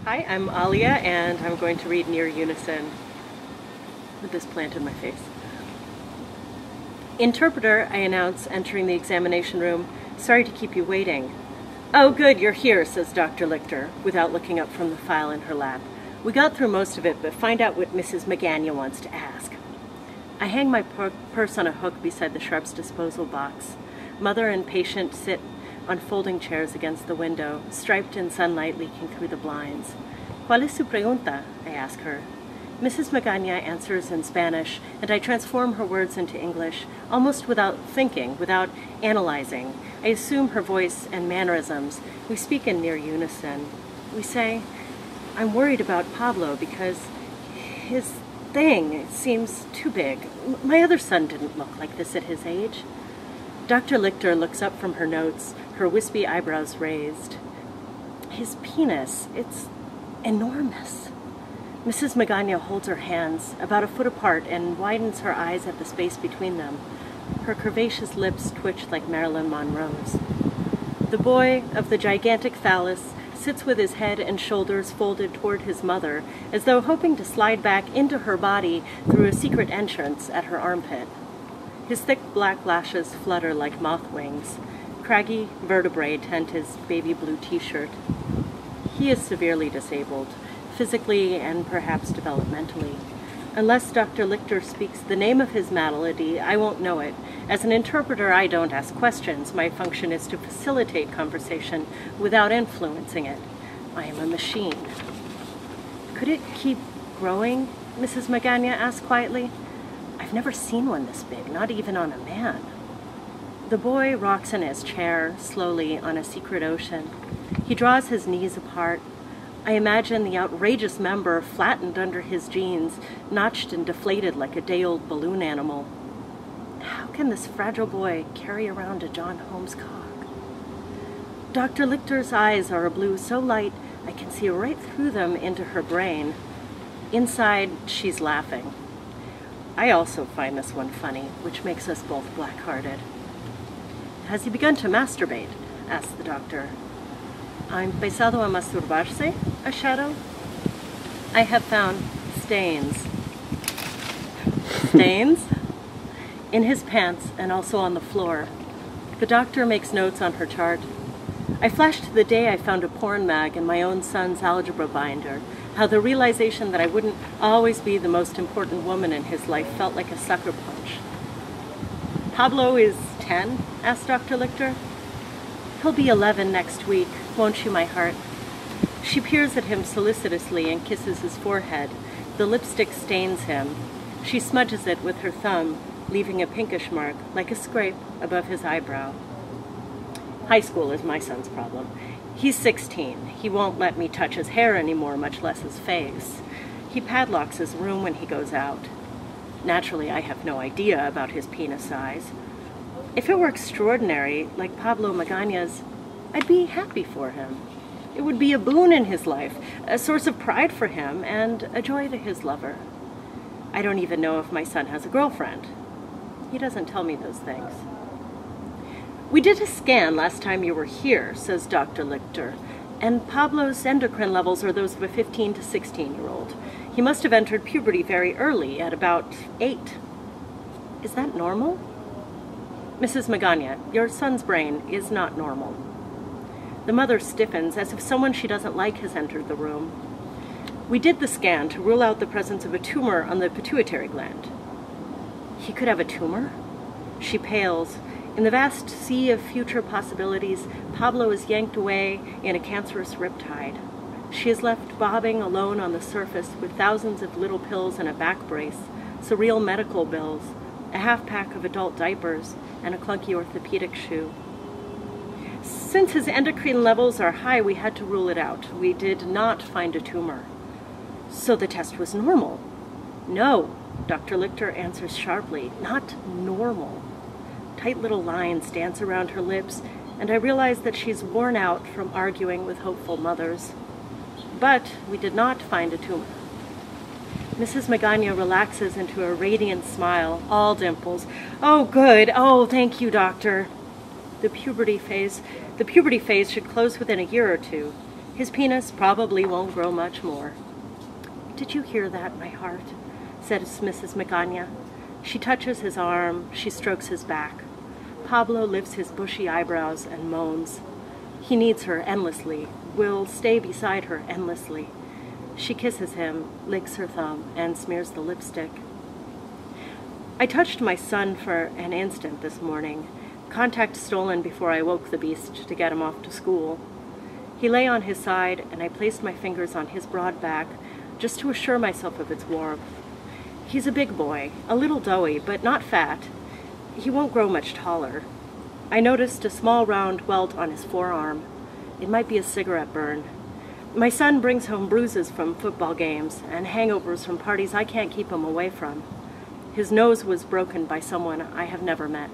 Hi, I'm Alia, and I'm going to read Near Unison with this plant in my face. Interpreter, I announce, entering the examination room. Sorry to keep you waiting. Oh, good, you're here, says Dr. Lichter, without looking up from the file in her lap. We got through most of it, but find out what Mrs. Magana wants to ask. I hang my purse on a hook beside the shrub's disposal box. Mother and patient sit on folding chairs against the window, striped in sunlight leaking through the blinds. ¿Cuál es su pregunta? I ask her. Mrs. Magana answers in Spanish, and I transform her words into English, almost without thinking, without analyzing. I assume her voice and mannerisms. We speak in near unison. We say, I'm worried about Pablo because his thing seems too big. My other son didn't look like this at his age. Dr. Lichter looks up from her notes, her wispy eyebrows raised. His penis, it's enormous. Mrs. Magana holds her hands about a foot apart and widens her eyes at the space between them. Her curvaceous lips twitch like Marilyn Monroe's. The boy of the gigantic phallus sits with his head and shoulders folded toward his mother, as though hoping to slide back into her body through a secret entrance at her armpit. His thick black lashes flutter like moth wings. Craggy vertebrae tint his baby blue t-shirt. He is severely disabled, physically and perhaps developmentally. Unless Dr. Lichter speaks the name of his malady, I won't know it. As an interpreter, I don't ask questions. My function is to facilitate conversation without influencing it. I am a machine. Could it keep growing? Mrs. Magana asked quietly. I've never seen one this big, not even on a man. The boy rocks in his chair, slowly, on a secret ocean. He draws his knees apart. I imagine the outrageous member flattened under his jeans, notched and deflated like a day-old balloon animal. How can this fragile boy carry around a John Holmes cock? Dr. Lichter's eyes are a blue so light I can see right through them into her brain. Inside, she's laughing. I also find this one funny, which makes us both black-hearted. Has he begun to masturbate? Asked the doctor. ¿Ha empezado a masturbarse? A shadow? I have found stains. Stains? In his pants and also on the floor. The doctor makes notes on her chart. I flash to the day I found a porn mag in my own son's algebra binder, how the realization that I wouldn't always be the most important woman in his life felt like a sucker punch. Pablo is 10? Asked Dr. Lichter. He'll be 11 next week, won't you, my heart? She peers at him solicitously and kisses his forehead. The lipstick stains him. She smudges it with her thumb, leaving a pinkish mark, like a scrape, above his eyebrow. High school is my son's problem. He's 16. He won't let me touch his hair anymore, much less his face. He padlocks his room when he goes out. Naturally, I have no idea about his penis size. If it were extraordinary, like Pablo Magana's, I'd be happy for him. It would be a boon in his life, a source of pride for him, and a joy to his lover. I don't even know if my son has a girlfriend. He doesn't tell me those things. We did a scan last time you were here, says Dr. Lichter, and Pablo's endocrine levels are those of a 15 to 16-year-old. He must have entered puberty very early, at about 8. Is that normal? Mrs. Magana, your son's brain is not normal. The mother stiffens, as if someone she doesn't like has entered the room. We did the scan to rule out the presence of a tumor on the pituitary gland. He could have a tumor? She pales. In the vast sea of future possibilities, Pablo is yanked away in a cancerous riptide. She is left bobbing alone on the surface with thousands of little pills and a back brace, surreal medical bills, a half-pack of adult diapers, and a clunky orthopedic shoe. Since his endocrine levels are high, we had to rule it out. We did not find a tumor. So the test was normal. No, Dr. Lichter answers sharply, not normal. Tight little lines dance around her lips, and I realize that she's worn out from arguing with hopeful mothers. But we did not find a tumor. Mrs. Magana relaxes into a radiant smile, all dimples. Oh, good. Oh, thank you, doctor. The puberty phase should close within a year or two. His penis probably won't grow much more. Did you hear that, my heart? Says Mrs. Magana. She touches his arm, she strokes his back. Pablo lifts his bushy eyebrows and moans. He needs her endlessly, will stay beside her endlessly. She kisses him, licks her thumb, and smears the lipstick. I touched my son for an instant this morning, contact stolen before I woke the beast to get him off to school. He lay on his side, and I placed my fingers on his broad back just to assure myself of its warmth. He's a big boy, a little doughy, but not fat. He won't grow much taller. I noticed a small round welt on his forearm. It might be a cigarette burn. My son brings home bruises from football games and hangovers from parties I can't keep him away from. His nose was broken by someone I have never met.